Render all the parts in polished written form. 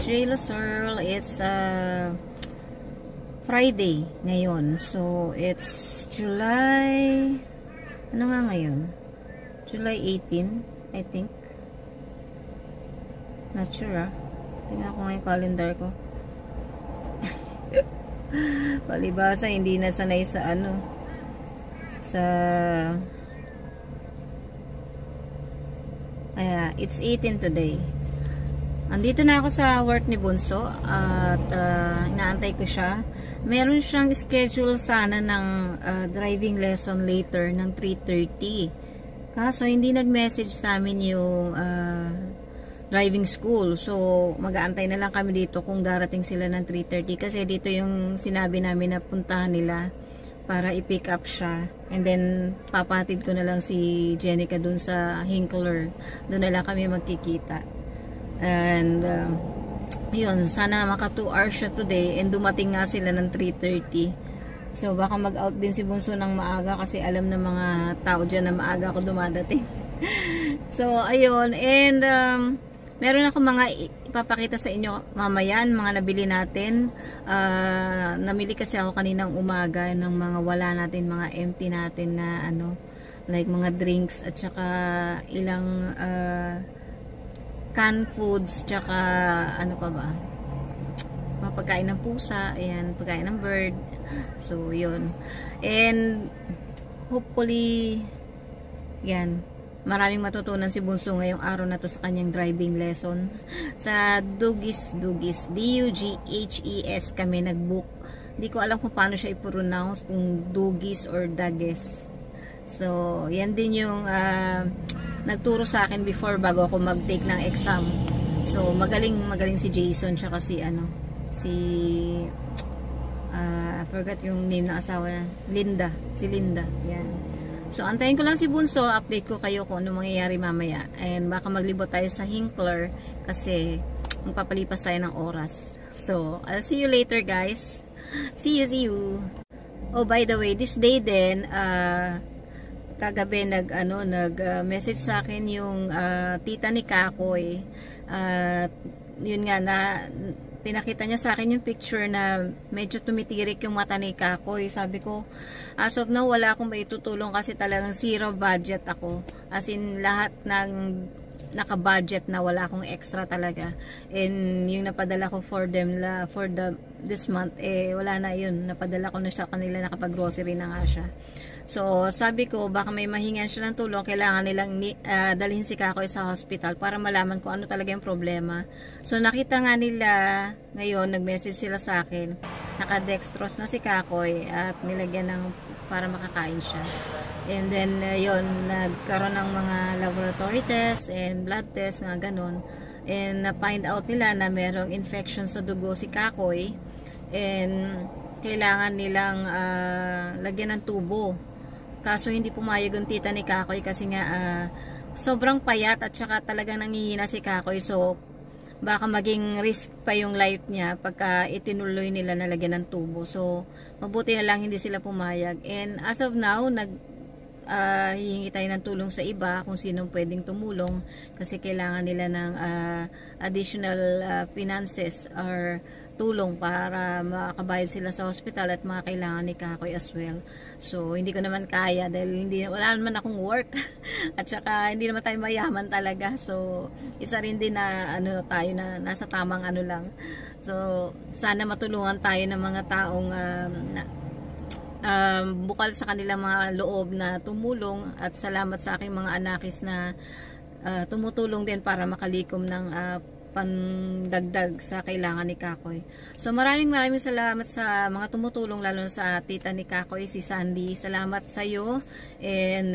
J. Luzerl. It's Friday ngayon. So, it's July... Ano nga ngayon? July 18, I think. Not sure, ah. Tingnan ko nga yung calendar ko. Palibasa, hindi na sanay sa ano. It's 18 today. Andito na ako sa work ni Bunso at inaantay ko siya. Meron siyang schedule sana ng driving lesson later ng 3:30. Kaso hindi nag-message sa amin yung driving school. So mag-aantay na lang kami dito kung darating sila ng 3:30 kasi dito yung sinabi namin na puntahan nila para i-pick up siya. And then papatid ko na lang si Jenica dun sa Hinkler. Doon na lang kami magkikita. And yun, sana maka 2 hours siya today and dumating nga sila ng 3:30. So baka mag-out din si Bunso ng maaga kasi alam ng mga tao dyan na maaga ako dumadating. So ayun, and meron ako mga ipapakita sa inyo mamaya, mga nabili natin. Namili kasi ako kaninang umaga ng mga wala natin, mga empty natin na ano, like mga drinks at saka ilang canned foods, tsaka ano pa ba, mga pagkain ng pusa, ayan, pagkain ng bird. So yun, and hopefully yan, maraming matutunan si Bunso ngayong araw na to sa kanyang driving lesson sa Dughes, D-U-G-H-E-S kami nag-book. Hindi ko alam kung paano siya i-pronounce, kung Dughes or Dages. So yan din yung nagturo sa akin before bago ako mag-take ng exam. So magaling si Jason tsaka si I forgot yung name ng asawa na, si Linda. Yan. So antayin ko lang si Bunso, update ko kayo kung ano mangyayari mamaya. And baka maglibot tayo sa Hinkler kasi magpapalipas tayo ng oras. So I'll see you later, guys. See you. Oh, by the way, this day din kagabi nag-message sa akin yung tita ni Kakoy. Yun nga na pinakita niya sa akin yung picture na medyo tumitirik yung mata ni Kakoy. Sabi ko, as of now wala akong maitutulong kasi talagang zero budget ako. As in lahat ng naka-budget na, wala akong extra talaga. And yung napadala ko for them this month, wala na yun. Napadala ko na sa kanila, nakapag-grocery na nga siya. So, sabi ko, baka may mahingan siya ng tulong, kailangan nilang dalhin si Kakoy sa hospital para malaman kung ano talaga yung problema. So, nakita nga nila, ngayon, nag-message sila sa akin, naka-dextrose na si Kakoy at nilagyan ng para makakain siya. And then, yun, nagkaroon ng mga laboratory tests and blood tests, nga ganun. And na-find out nila na merong infection sa dugo si Kakoy. And kailangan nilang lagyan ng tubo. Kaso hindi pumayag yung tita ni Kakoy kasi nga sobrang payat at saka talagang nangihina si Kakoy. So baka maging risk pa yung life niya pagka itinuloy nila na lagyan ng tubo. So mabuti na lang hindi sila pumayag. And as of now, hihingi tayo ng tulong sa iba kung sino pwedeng tumulong kasi kailangan nila ng additional finances or tulong para makabayad sila sa hospital at mga kailangan ni Kakoy as well. So hindi ko naman kaya dahil wala naman akong work at saka hindi naman tayo mayaman talaga. So isa rin din na tayo na nasa tamang lang. So sana matulungan tayo ng mga taong bukal sa kanilang mga loob na tumulong, at salamat sa aking mga anakis na tumutulong din para makalikom ng pandagdag sa kailangan ni Kakoy. So maraming salamat sa mga tumutulong, lalo sa tita ni Kakoy, si Sandy. Salamat sa iyo, and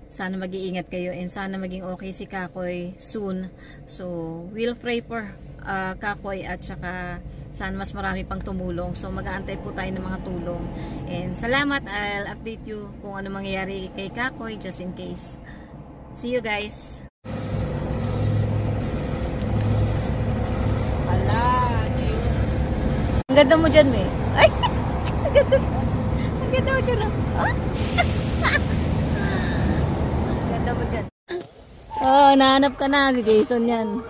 sana mag-iingat kayo and sana maging okay si Kakoy soon. So we'll pray for Kakoy at saka sana mas marami pang tumulong. So mag-aantay po tayo ng mga tulong. And salamat, I'll update you kung ano mangyayari kay Kakoy just in case. See you, guys. Ang ganda mo dyan, May. Ay! Ang ganda mo dyan, oh. Ang ganda mo dyan. Oh, nahanap ka na si Jason yan.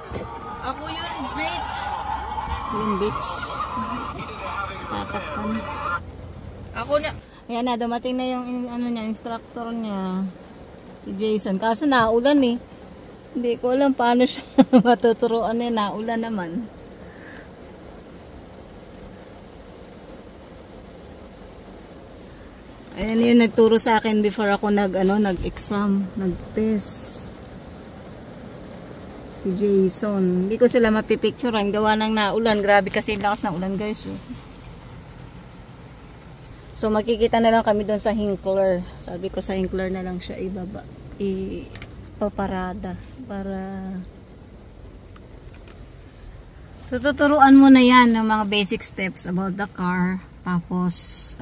Ako yun, bitch! yung beach. Tatakpan. Ako na. Ayan na, dumating na yung ano niya, instructor niya. Si Jason. Kaso naulan eh. Hindi ko alam paano siya matuturuan eh. Naulan naman. Ayan yung nagturo sa akin before ako nag-exam, nag-test. Si Jason. Hindi ko sila mapipicturean. Gawa ng naulan. Grabe kasi lakas ng ulan guys. So makikita na lang kami doon sa Hinkler. Sabi ko sa Hinkler na lang siya ipaparada. Para... So tuturuan mo na yan ng mga basic steps about the car. Tapos,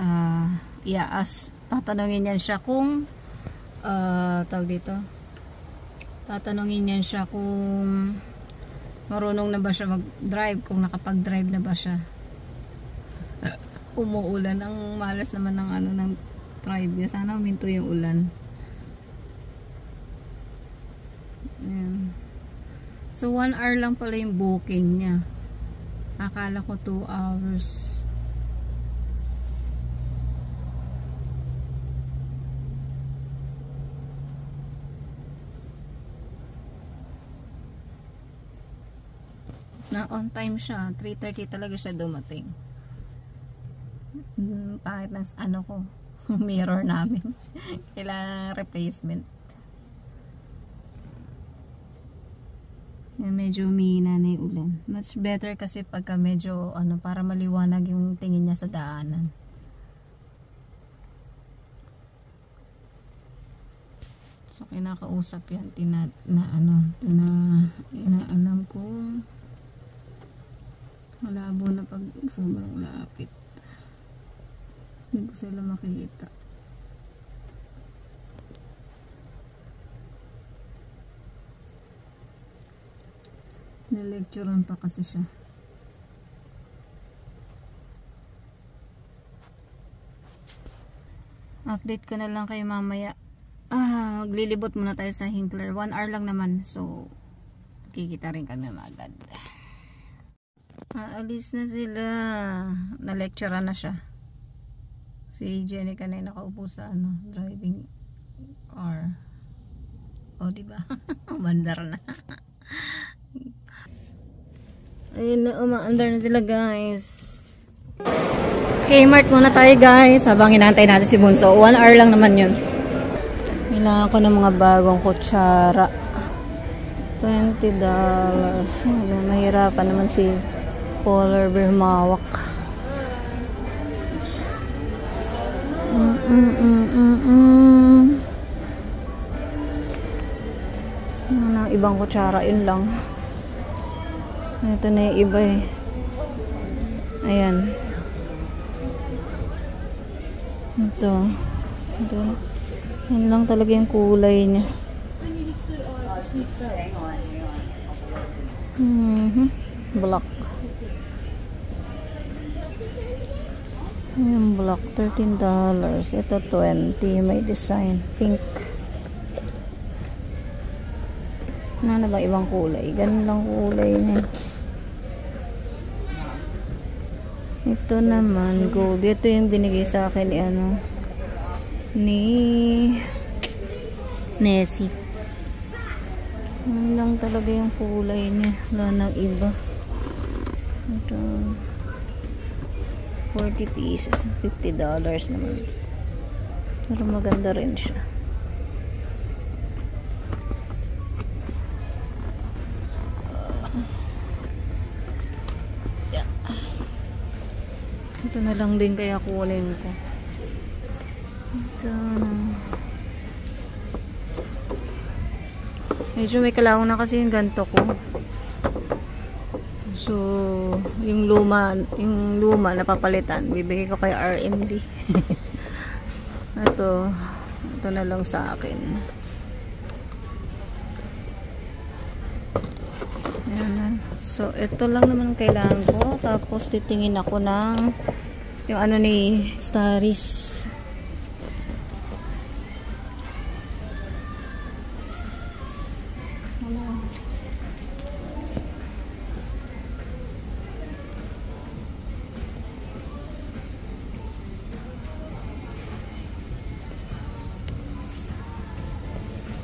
tatanungin yan siya kung tawag dito, tatanungin yan siya kung marunong na ba siya mag-drive, kung nakapag-drive na ba siya. Umuulan, ang malas naman ng ng drive niya. Sana huminto yung ulan. Ayan. So 1 hour lang pala yung booking niya. Akala ko 2 hours. Na on time siya, 3:30 talaga siya dumating. Pangit ng ko mirror namin. Kailangan replacement. Yan, medyo umihina na yung ulan. Much better kasi pagka medyo para maliwanag yung tingin niya sa daanan. So kinakausap yan, inaalam kung malabo na pag sobrang lapit. Hindi ko sila makikita. Nilecturean pa kasi siya. Update ko na lang kayo mamaya. Maglilibot muna tayo sa Hinkler. 1 hour lang naman. So, kikita rin kami magad. Aalis na sila. Na-lecturean na siya. Si Jenny kanina nakaupo sa driving car. O, diba? Umandar na. Ayun na, umaandar na sila guys. Kmart muna tayo guys. Habang inaantay natin si Bunso. 1 hour lang naman yun. Kailangan ko ng mga bagong kutsara. $20. Mahirapan naman si Polar Bear mawak. Ibang kutsara, yun lang. Ito na yung iba eh. Ayan. Ito. Yan lang talaga yung kulay niya. Black. Yung black, $13. Ito, $20. May design. Pink. Ano ba ibang kulay? Ganun lang kulay niya. Ito naman, gold. Ito yung binigay sa akin ni Nessie. Yan lang talaga yung kulay niya. Wala nang iba. Ito 40 pieces, $50 naman. Pero maganda rin siya. Ito na lang din kaya kunin ko. Ito na. Medyo may kalawang na kasi yung ganto ko. So, yung luma napapalitan. Bibigay ko kay RMD. Ito na lang sa akin. Ayan. So, ito lang naman kailangan ko. Tapos, titingin ako ng yung ni Starries.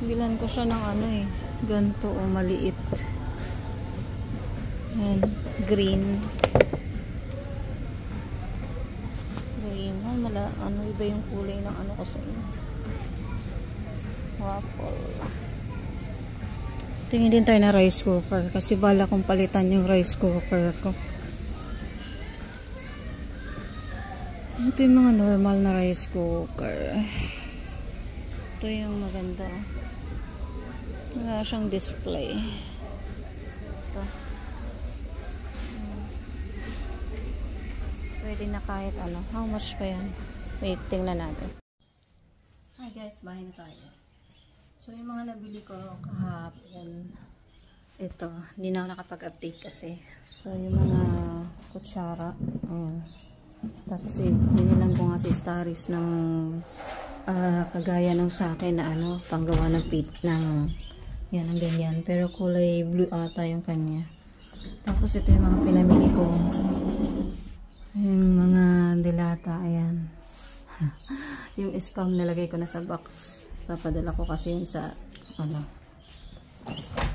Bilan ko siya ng ano eh. Ganto o maliit. Ayan. Green. Green. Ano iba yung kulay ng ano ko sa inyo. Waffle. Tingin din tayo na rice cooker. Kasi bala kong palitan yung rice cooker ko. Ito yung mga normal na rice cooker. Ito yung maganda. Wala siyang display. Ito. Pwede na kahit ano. How much pa yan? Wait, tingnan natin. Hi guys, bahay na tayo. So yung mga nabili ko kahapon. Ito, hindi na ako nakapag-update kasi. So yung mga kutsara. Ayan. Tapos binilang ko nga si Staris ng kagaya ng sa akin na ano, panggawa ng pit ng yan, ang ganyan. Pero kulay blue ata yung kanya. Tapos ito yung mga pinamili ko. Yung mga dilata, ayan. Yung spam nalagay ko na sa box. Papadala ko kasi yun sa ano.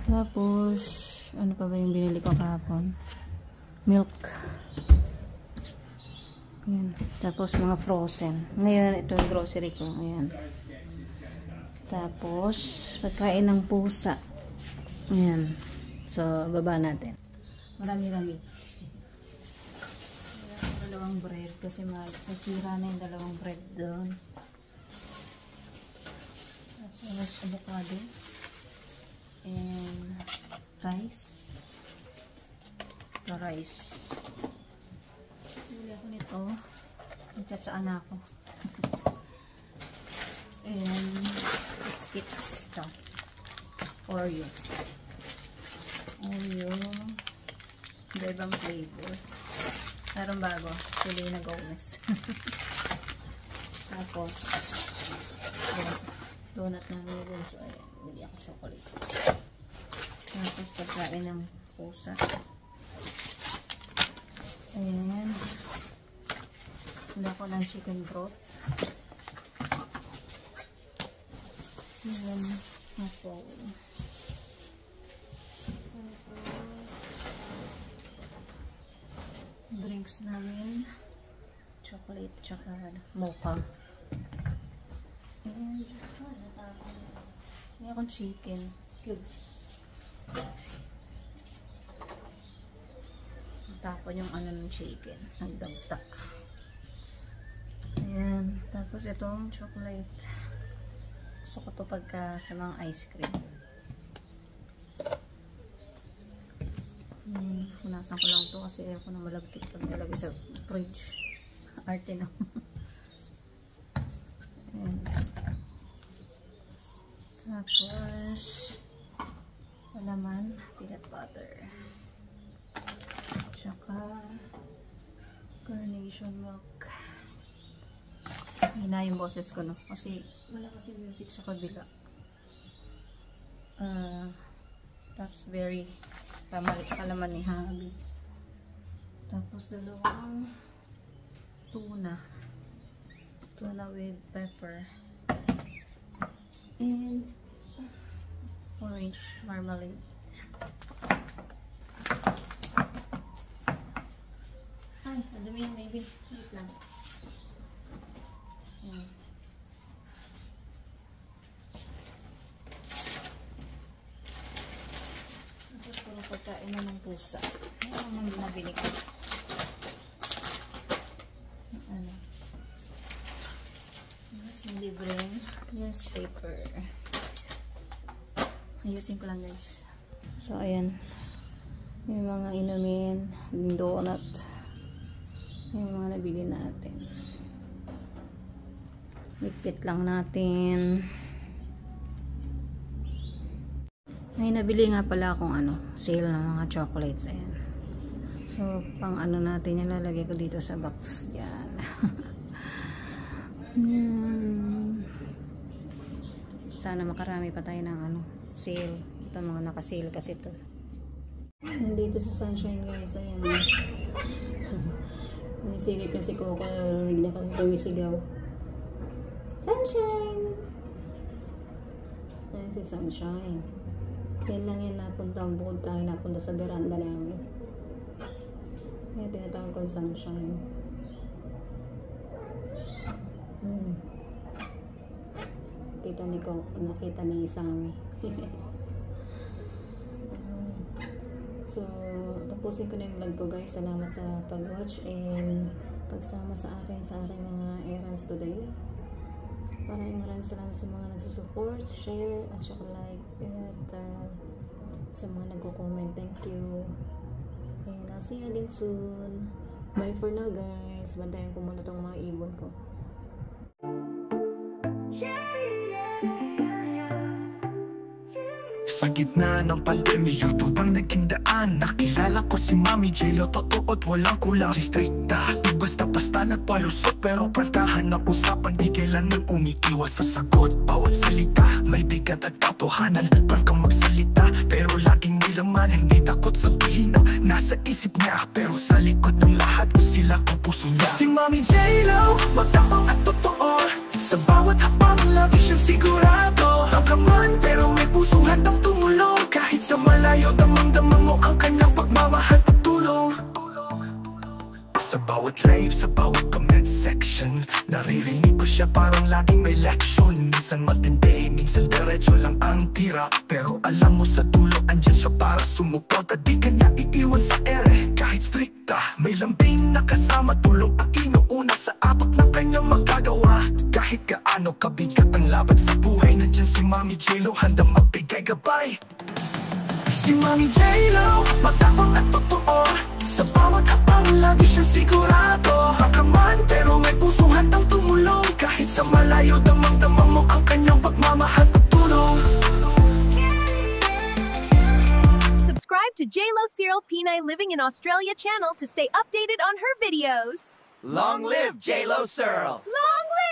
Tapos ano pa ba yung binili ko kahapon? Milk. Ayan. Tapos mga frozen. Ngayon ito yung grocery ko. Ayan. Tapos pagkain ng pusa. Ayan. So baba natin. Marami-rami. Dalawang bread kasi masira na yung dalawang bread doon. Tapos avocado. And rice. The rice. Sili ako nito. Nagtsatsaan na ako. And biscuits ito. Oreo. Iba-ibang flavor. Meron bago. Selena Gomez. Tapos donut namin yung bunso. Ayan. Bili ako chocolate. Tapos pagkain ng pusa. Ayan. Wala ko ng chicken broth. Ayan. Apple. Drinks namin. Chocolate, tsaka mocha. And hindi akong chicken cubes. Tapon yung ano ng chicken. Nagdagta. Ayan. Tapos itong chocolate. Gusto ko to pagka sa mga ice cream. Punasan ko lang to kasi ayoko na malagkit pag nilagay sa fridge. Arte na. Ayan. Tapos palaman, peanut butter. Tsaka carnation milk. Hina yung boses ko, no? Kasi wala kasi music sa kabila. That's very palaman ni Habi. Tapos dalawang tuna with pepper and orange marmalade. Ay, madami yan, maybe. Wait lang. Ayan. Tapos puro pagkain na ng pusa. Ano nang binabili ko? Ano? Mas may libreng newspaper. Ayusin ko lang guys. So ayan. Yung mga inumin, donut. Yung mga nabili natin. Ligpit lang natin. May nabili nga pala akong ano, sale ng mga chocolates. Ayan. So, pang ano natin, nilalagay ko dito sa box. Yan. Sana makarami pa tayo ng ano, sale. Ito mga naka-sale kasi ito. Nandito sa Sunshine guys. Ayan. Nisilip na si Coco. Nagla kasi tumisigaw. Sunshine! Ayan si Sunshine. Yan lang yan napunta ang bukod tayo, napunta sa veranda namin. Ayan, tinatawag ko Sunshine. Nakita ni Sammy. So, tapusin ko na yung vlog ko guys. Salamat sa pag-watch and pagsama sa akin sa aking mga errands today. Maraming salamat sa mga nagsusupport, share, at saka like, at sa mga nagko-comment. Thank you. And I'll see you again soon. Bye for now guys. Bantayan ko muna tong mga ibon ko. Sa gitna ng pandemya, YouTube ang naging daan. Nakilala ko si Mami J-Lo, totoo't walang kulang. Strikta, di basta-basta nagpalusot, pero partahan ng usapan, di kailanman umiiwas sa sagot. Bawat salita, may bigat at katotohanan. Pag kang magsalita, pero laging may laman. Hindi takot sabihin ang nasa isip niya, pero sa likod ng lahat ko sila kung puso niya. Si Mami J-Lo, matapang at totoo. Sa bawat hapang lagi siyang sigurado. Hanggaman pero may pusong handang tumulong. Kahit sa malayo, damang-damang mo ang kanyang pagmamahal at tulong. Sa bawat live, sa bawat comment section, naririnig ko siya parang laging may leksyon. Minsan matindi, minsan diretso lang ang tira, pero alam mo sa dulo, andyan siya para sumuport. At di kanya iiwan sa ere, kahit strikta. May lambing na kasama, tulong ang inuuna sa abot ng kanyang magagawa. Kahit gaano kabigat ang laban sa buhay, nandyan si Mami J-Lo, handang magbigay gabay. Si Mami J-Lo, matapang at totoo. Sa bawat hapang lagi siyang sigurado. Hanggaman pero may pusong handang tumulong. Kahit sa malayo, damang-damang mo ang kanyang pagmamahal at tulong. Subscribe to J-Lo Cyril Pinay Living in Australia channel to stay updated on her videos. Long live J-Lo Cyril! Long live!